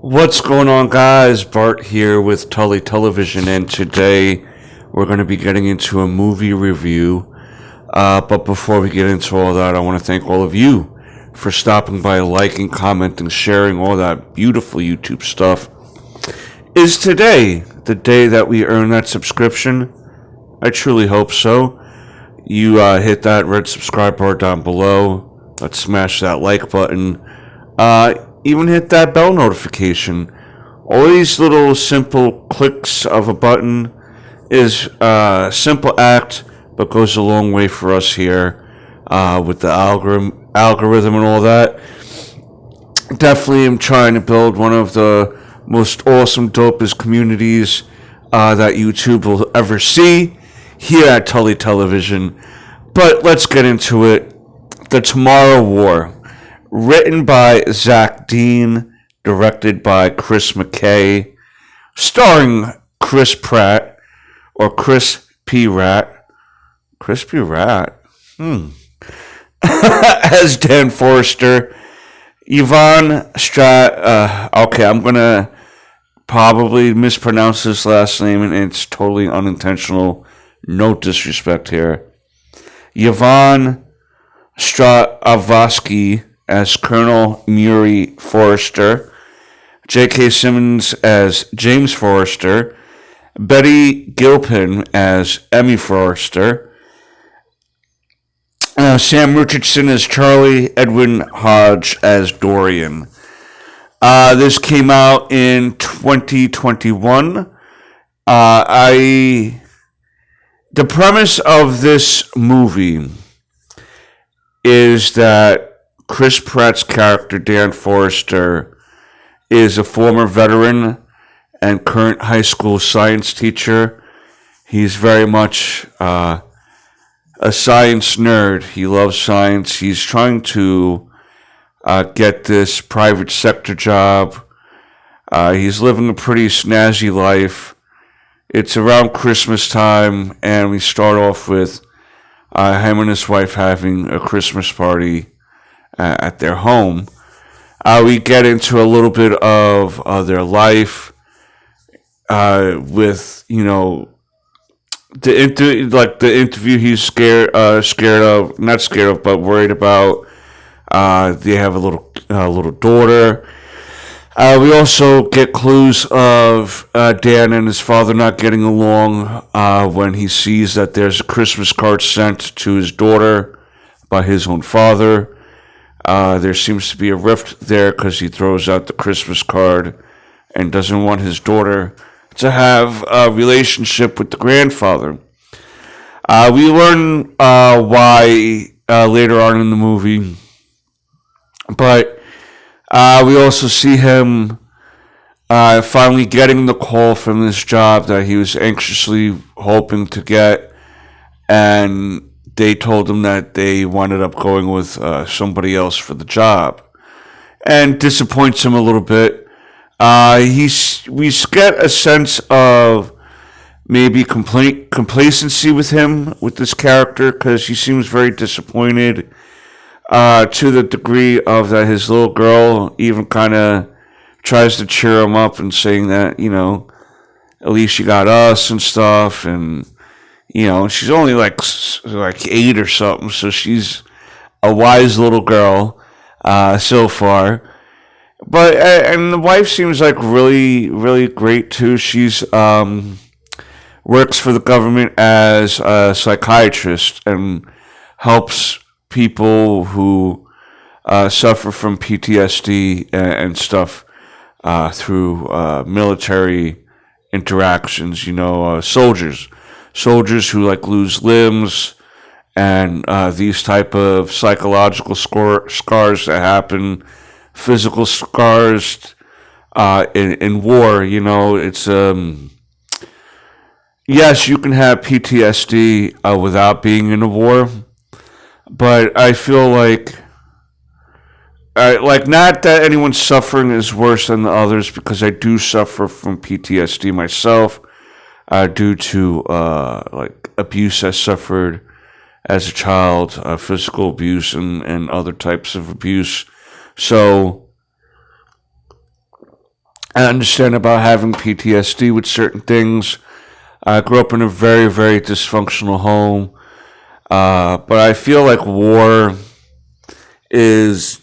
What's going on, guys? Bart here with Tully Television, and today we're going to be getting into a movie review. But before we get into all that, I want to thank all of you for stopping by, liking, commenting, sharing, all that beautiful YouTube stuff. Is today the day that we earn that subscription? I truly hope so. You hit that red subscribe bar down below. Let's smash that like button. Even hit that bell notification. All these little simple clicks of a button is a simple act, but goes a long way for us here with the algorithm and all that. Definitely am trying to build one of the most awesome, dopest communities that YouTube will ever see here at Tully Television. But let's get into it. The Tomorrow War. Written by Zach Dean, directed by Chris McKay, starring Chris Pratt, or Chris P. Rat. Chris P. Rat? As Dan Forrester. Yvonne okay, I'm going to probably mispronounce this last name, and it's totally unintentional. No disrespect here. Yvonne Strahovski as Colonel Murray Forrester, J.K. Simmons as James Forrester, Betty Gilpin as Emmy Forrester, Sam Richardson as Charlie, Edwin Hodge as Dorian. This came out in 2021. The premise of this movie is that Chris Pratt's character, Dan Forrester, is a former veteran and current high school science teacher. He's very much a science nerd. He loves science. He's trying to get this private sector job. He's living a pretty snazzy life. It's around Christmas time, and we start off with him and his wife having a Christmas party at their home. We get into a little bit of their life with, the interview he's scared of, not scared of, but worried about. They have a little daughter. We also get clues of Dan and his father not getting along when he sees that there's a Christmas card sent to his daughter by his own father. There seems to be a rift there because he throws out the Christmas card and doesn't want his daughter to have a relationship with the grandfather. We learn why later on in the movie, but we also see him finally getting the call from this job that he was anxiously hoping to get, and they told him that they wound up going with somebody else for the job, and disappoints him a little bit. We get a sense of maybe complacency with him, with this character, because he seems very disappointed to the degree of that his little girl even kind of tries to cheer him up and saying that, at least you got us and stuff, and she's only like 8 or something, so she's a wise little girl so far. But and the wife seems like really, really great too. She's works for the government as a psychiatrist and helps people who suffer from PTSD and stuff through military interactions. Soldiers who lose limbs and these type of psychological scars that happen, physical scars in war. It's yes, you can have PTSD without being in a war, but I feel like not that anyone's suffering is worse than the others, because I do suffer from PTSD myself. Due to abuse I suffered as a child, physical abuse and other types of abuse. So I understand about having PTSD with certain things. I grew up in a very, very dysfunctional home. But I feel like war is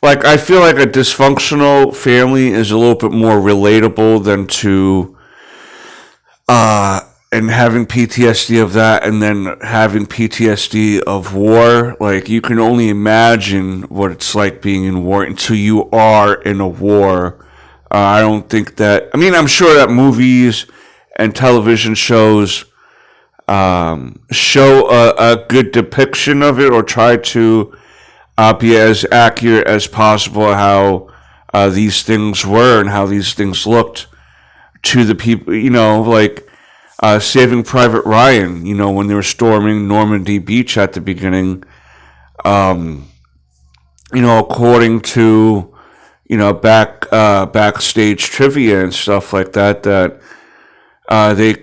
I feel like a dysfunctional family is a little bit more relatable than to and having PTSD of that and then having PTSD of war. Like, you can only imagine what it's like being in war until you are in a war. I don't think that, I mean, I'm sure that movies and television shows show a good depiction of it, or try to be as accurate as possible how these things were and how these things looked to the people, Saving Private Ryan, when they were storming Normandy Beach at the beginning, according to, backstage trivia and stuff like that, they,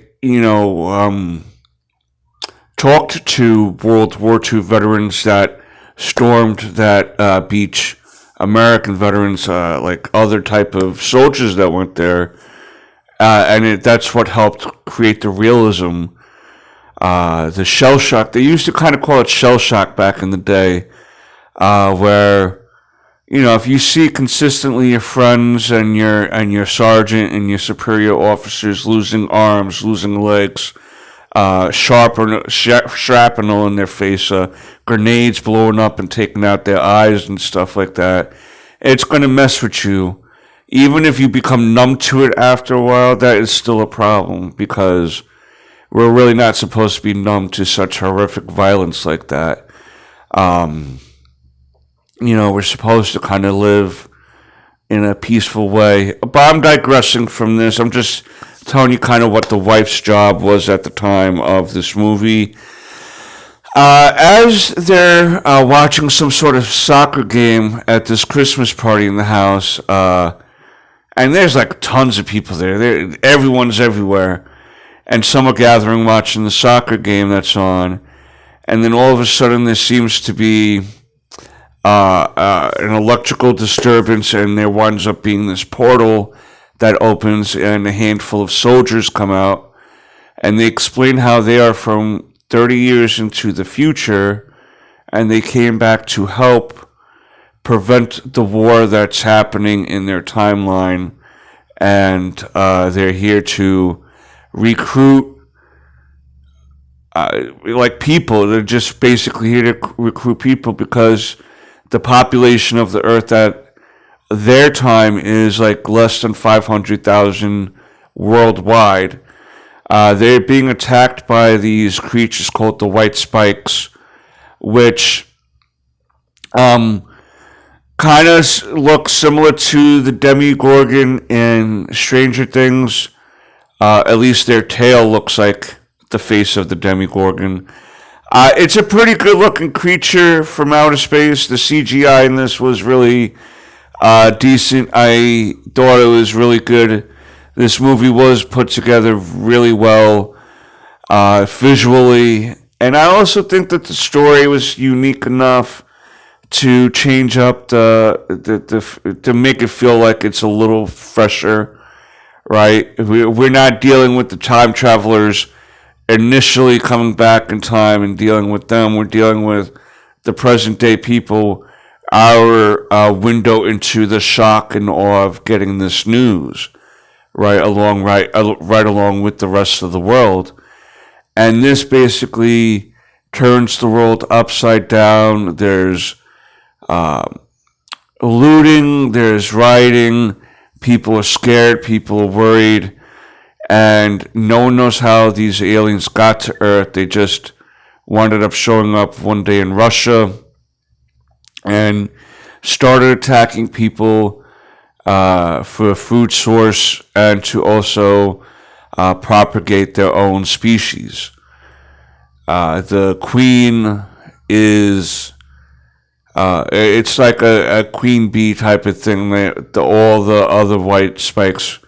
talked to World War II veterans that stormed that beach, American veterans, like other type of soldiers that went there, and that's what helped create the realism, the shell shock. They used to kind of call it shell shock back in the day, where if you see consistently your friends and your sergeant and your superior officers losing arms, losing legs, shrapnel in their face, grenades blowing up and taking out their eyes and stuff like that, it's going to mess with you. Even if you become numb to it after a while, that is still a problem, because we're really not supposed to be numb to such horrific violence like that. We're supposed to kind of live in a peaceful way. But I'm digressing from this. I'm just telling you kind of what the wife's job was at the time of this movie. As they're watching some sort of soccer game at this Christmas party in the house, and there's like tons of people there. Everyone's everywhere. And some are gathering watching the soccer game that's on. And then all of a sudden there seems to be an electrical disturbance, and there winds up being this portal that opens, and a handful of soldiers come out. And they explain how they are from 30 years into the future, and they came back to help prevent the war that's happening in their timeline, and they're here to recruit people. They're just basically here to recruit people, because the population of the Earth at their time is like less than 500,000 worldwide. They're being attacked by these creatures called the White Spikes, which kind of looks similar to the Demogorgon in Stranger Things. At least their tail looks like the face of the Demogorgon. It's a pretty good-looking creature from outer space. The CGI in this was really decent. I thought it was really good. This movie was put together really well visually. And I also think that the story was unique enough to change up to make it feel like it's a little fresher, right? We're not dealing with the time travelers initially coming back in time and dealing with them. We're dealing with the present day people, our window into the shock and awe of getting this news, right along with the rest of the world. And this basically turns the world upside down. There's looting, there's rioting, people are scared, people are worried, and no one knows how these aliens got to Earth. They just wound up showing up one day in Russia and started attacking people for a food source, and to also propagate their own species. The queen is it's like a queen bee type of thing. All the other white spikes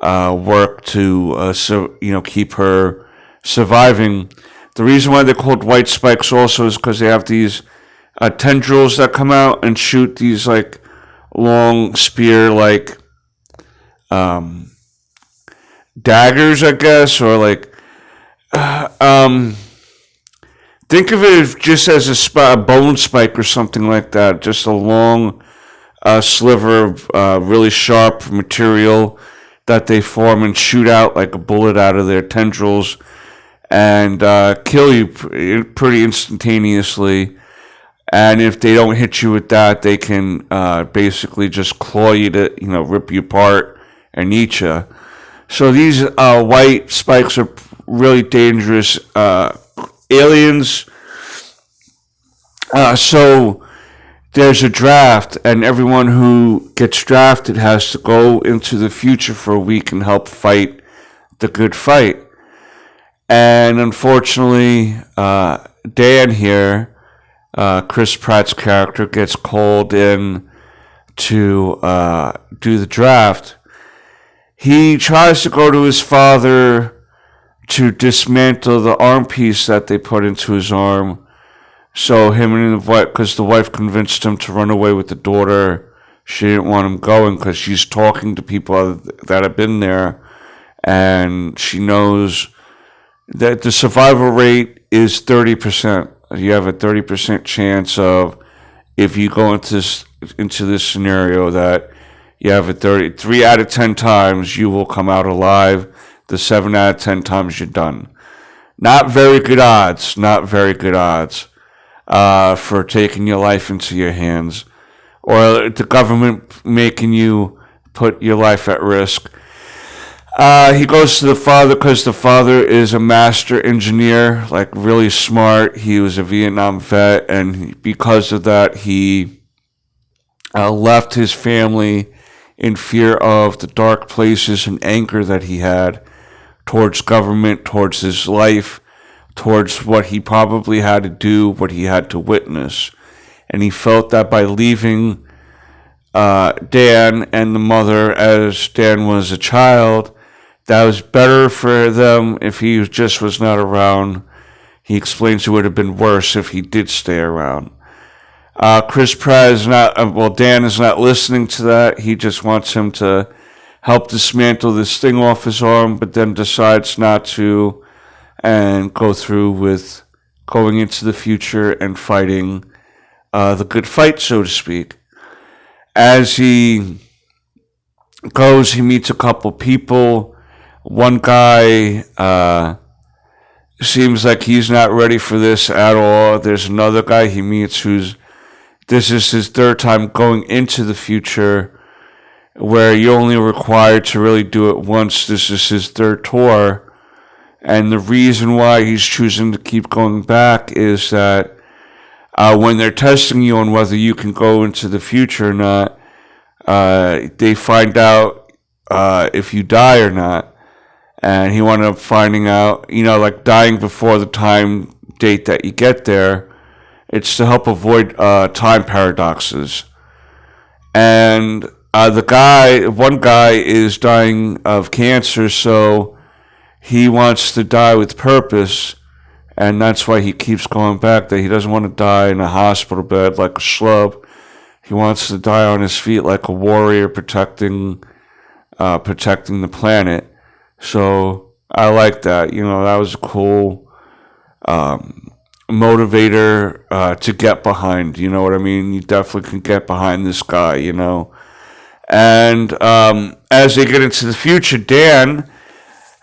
work to keep her surviving. The reason why they're called white spikes also is because they have these tendrils that come out and shoot these like long spear like daggers, I guess, or like think of it just as a bone spike or something like that. Just a long sliver of really sharp material that they form and shoot out like a bullet out of their tendrils and kill you pretty instantaneously. And if they don't hit you with that, they can basically just claw you to, rip you apart and eat you. So these white spikes are really dangerous aliens. So there's a draft, and everyone who gets drafted has to go into the future for a week and help fight the good fight. And unfortunately, Dan here, Chris Pratt's character, gets called in to do the draft. He tries to go to his father to dismantle the arm piece that they put into his arm. So him and the wife, because the wife convinced him to run away with the daughter. She didn't want him going because she's talking to people that have been there, and she knows that the survival rate is 30%. You have a 30% chance of, if you go into this scenario, that you have a 3 out of 10 times you will come out alive. The 7 out of 10 times you're done. Not very good odds. For taking your life into your hands, or the government making you put your life at risk. He goes to the father because the father is a master engineer, like really smart. He was a Vietnam vet, and because of that, he left his family in fear of the dark places and anger that he had towards government, towards his life, towards what he probably had to do, what he had to witness. And he felt that by leaving Dan and the mother as Dan was a child, that was better for them if he just was not around. He explains it would have been worse if he did stay around. Chris Pratt is not, Dan is not listening to that. He just wants him to help dismantle this thing off his arm, but then decides not to, and go through with going into the future and fighting the good fight, so to speak. As he goes, he meets a couple people. One guy seems like he's not ready for this at all. There's another guy he meets this is his third time going into the future, where you're only required to really do it once. This is his third tour. And the reason why he's choosing to keep going back is that when they're testing you on whether you can go into the future or not, they find out if you die or not. And he wound up finding out, like dying before the time date that you get there. It's to help avoid time paradoxes. And one guy is dying of cancer, so he wants to die with purpose, and that's why he keeps going back, that he doesn't want to die in a hospital bed like a schlub. He wants to die on his feet like a warrior protecting the planet. So I like that. That was a cool motivator to get behind. You know what I mean? You definitely can get behind this guy, And as they get into the future, Dan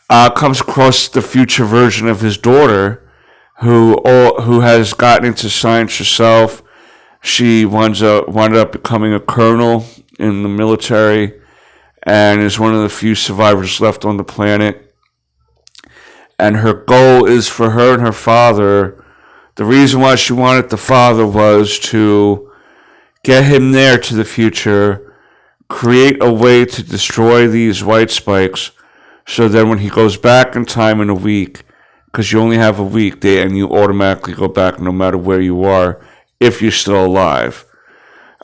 comes across the future version of his daughter, who has gotten into science herself. She wound up becoming a colonel in the military, and is one of the few survivors left on the planet. And her goal is for her and her father. The reason why she wanted the father was to get him there to the future, create a way to destroy these white spikes, so then when he goes back in time in a week, because you only have a week, and you automatically go back no matter where you are, if you're still alive.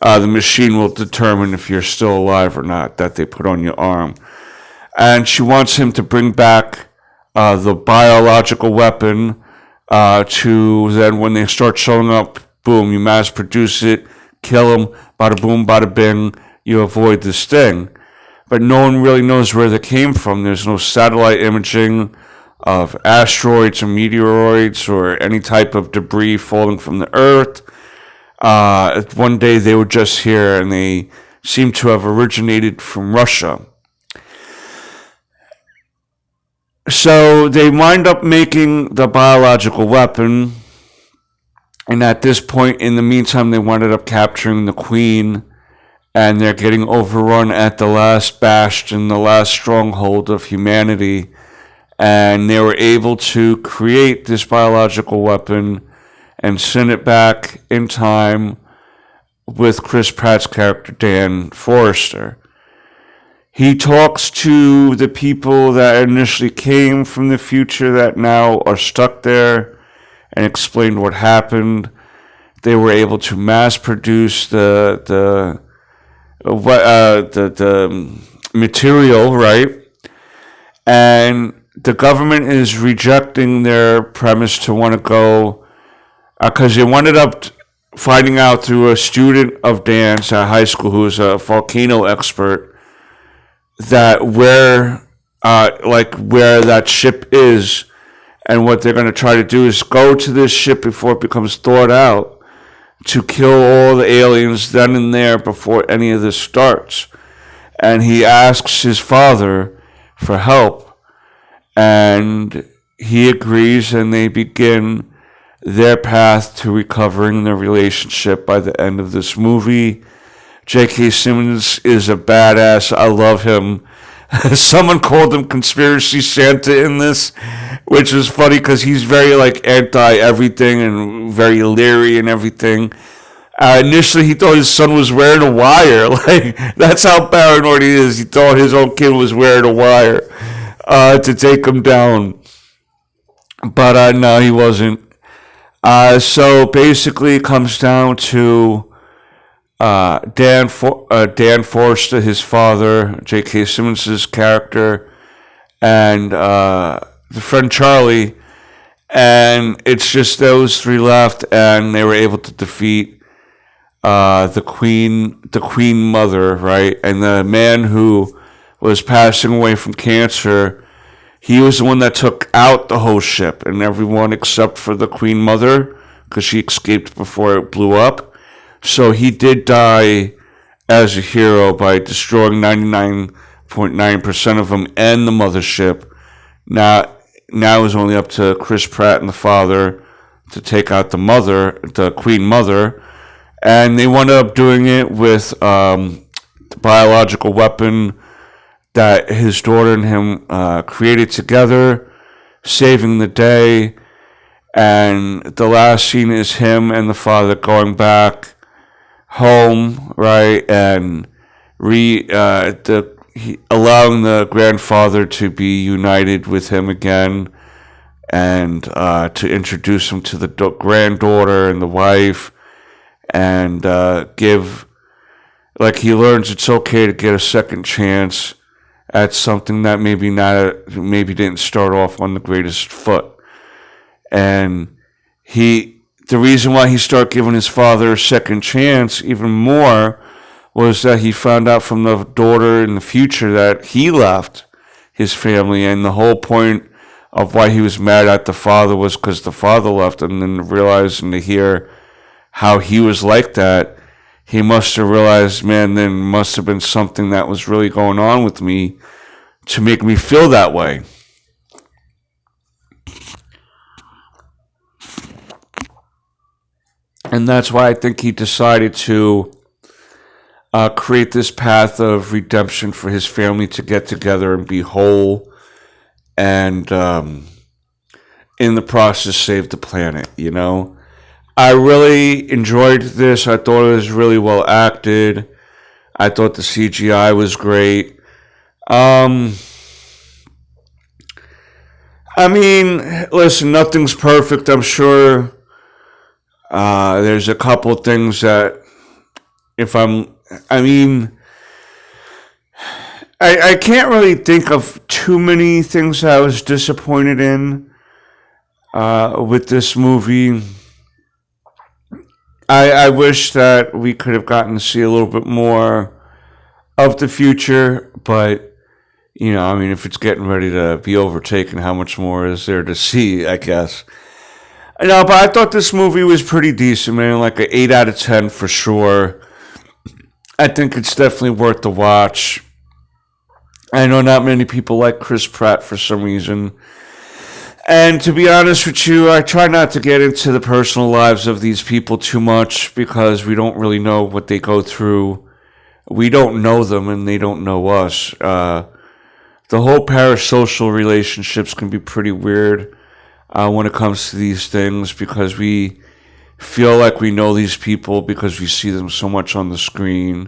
The machine will determine if you're still alive or not, that they put on your arm. And she wants him to bring back the biological weapon to then, when they start showing up, boom, you mass produce it, kill them, bada boom, bada bing, you avoid this thing. But no one really knows where they came from. There's no satellite imaging of asteroids or meteoroids or any type of debris falling from the Earth. One day they were just here, and they seem to have originated from Russia. So they wind up making the biological weapon, and at this point, in the meantime, they wound up capturing the Queen, and they're getting overrun at the last bastion, the last stronghold of humanity, and they were able to create this biological weapon and send it back in time with Chris Pratt's character, Dan Forrester. He talks to the people that initially came from the future that now are stuck there and explained what happened. They were able to mass produce the material, right? And the government is rejecting their premise to want to go, because they ended up finding out through a student of Dan's at high school who was a volcano expert that where that ship is, and what they're going to try to do is go to this ship before it becomes thawed out to kill all the aliens then and there before any of this starts. And he asks his father for help, and he agrees, and they begin their path to recovering their relationship by the end of this movie. J.K. Simmons is a badass. I love him. Someone called him Conspiracy Santa in this, which is funny because he's very anti-everything and very leery and everything. Initially, he thought his son was wearing a wire. That's how paranoid he is. He thought his own kid was wearing a wire to take him down. But no, he wasn't. So basically, it comes down to Dan Forrester, his father, J.K. Simmons' character, and the friend Charlie, and it's just those three left, and they were able to defeat the Queen Mother, right? And the man who was passing away from cancer, he was the one that took out the whole ship and everyone except for the Queen Mother, because she escaped before it blew up. So he did die as a hero by destroying 99.9% of them and the mothership. Now it's only up to Chris Pratt and the father to take out the Queen Mother. And they wound up doing it with the biological weapon that his daughter and him created together, saving the day. And the last scene is him and the father going back home, right, and allowing the grandfather to be united with him again, and to introduce him to the granddaughter and the wife, and give, he learns it's okay to get a second chance at something that maybe didn't start off on the greatest foot. And the reason why he started giving his father a second chance even more was that he found out from the daughter in the future that he left his family, and the whole point of why he was mad at the father was because the father left, and then realizing to hear how he was like that, he must have realized, man, there must have been something that was really going on with me to make me feel that way. And that's why I think he decided to create this path of redemption for his family to get together and be whole, and in the process save the planet, I really enjoyed this. I thought it was really well acted. I thought the CGI was great. Listen, nothing's perfect, I'm sure. There's a couple things that I can't really think of too many things I was disappointed in with this movie. I wish that we could have gotten to see a little bit more of the future, but I mean, if it's getting ready to be overtaken, how much more is there to see? I guess. No, but I thought this movie was pretty decent, man. Like an 8 out of 10 for sure. I think it's definitely worth the watch. I know not many people like Chris Pratt for some reason. And to be honest with you, I try not to get into the personal lives of these people too much because we don't really know what they go through. We don't know them and they don't know us. The whole parasocial relationships can be pretty weird when it comes to these things because we feel like we know these people because we see them so much on the screen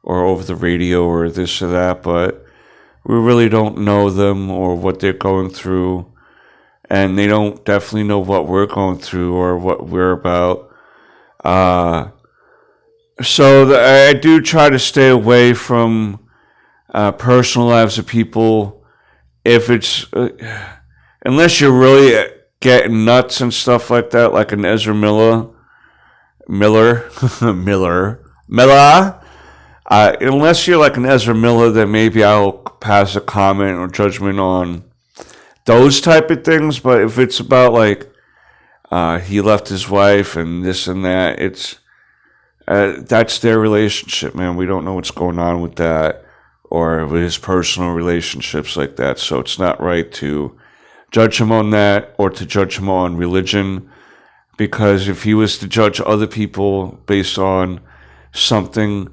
or over the radio or this or that, but we really don't know them or what they're going through, and they don't definitely know what we're going through or what we're about. I do try to stay away from personal lives of people if it's unless you're really getting nuts and stuff like that, like an Ezra Miller. Unless you're like an Ezra Miller, then maybe I'll pass a comment or judgment on those type of things. But if it's about like he left his wife and this and that, it's that's their relationship, man. We don't know what's going on with that or with his personal relationships like that. So it's not right to judge him on that or to judge him on religion, because if he was to judge other people based on something,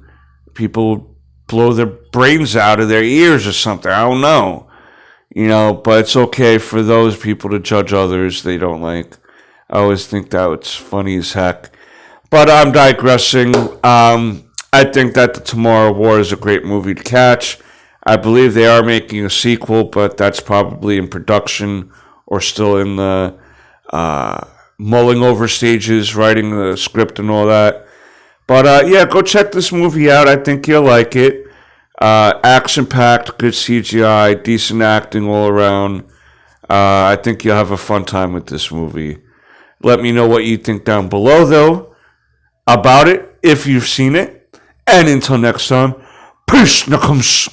people blow their brains out of their ears or something. I don't know. But it's okay for those people to judge others they don't like. I always think that it's funny as heck. But I'm digressing. I think that The Tomorrow War is a great movie to catch. I believe they are making a sequel, but that's probably in production or still in the mulling over stages, writing the script and all that. But yeah, go check this movie out. I think you'll like it. Action-packed, good CGI, decent acting all around. I think you'll have a fun time with this movie. Let me know what you think down below, though, about it, if you've seen it. And until next time, peace, knuckles.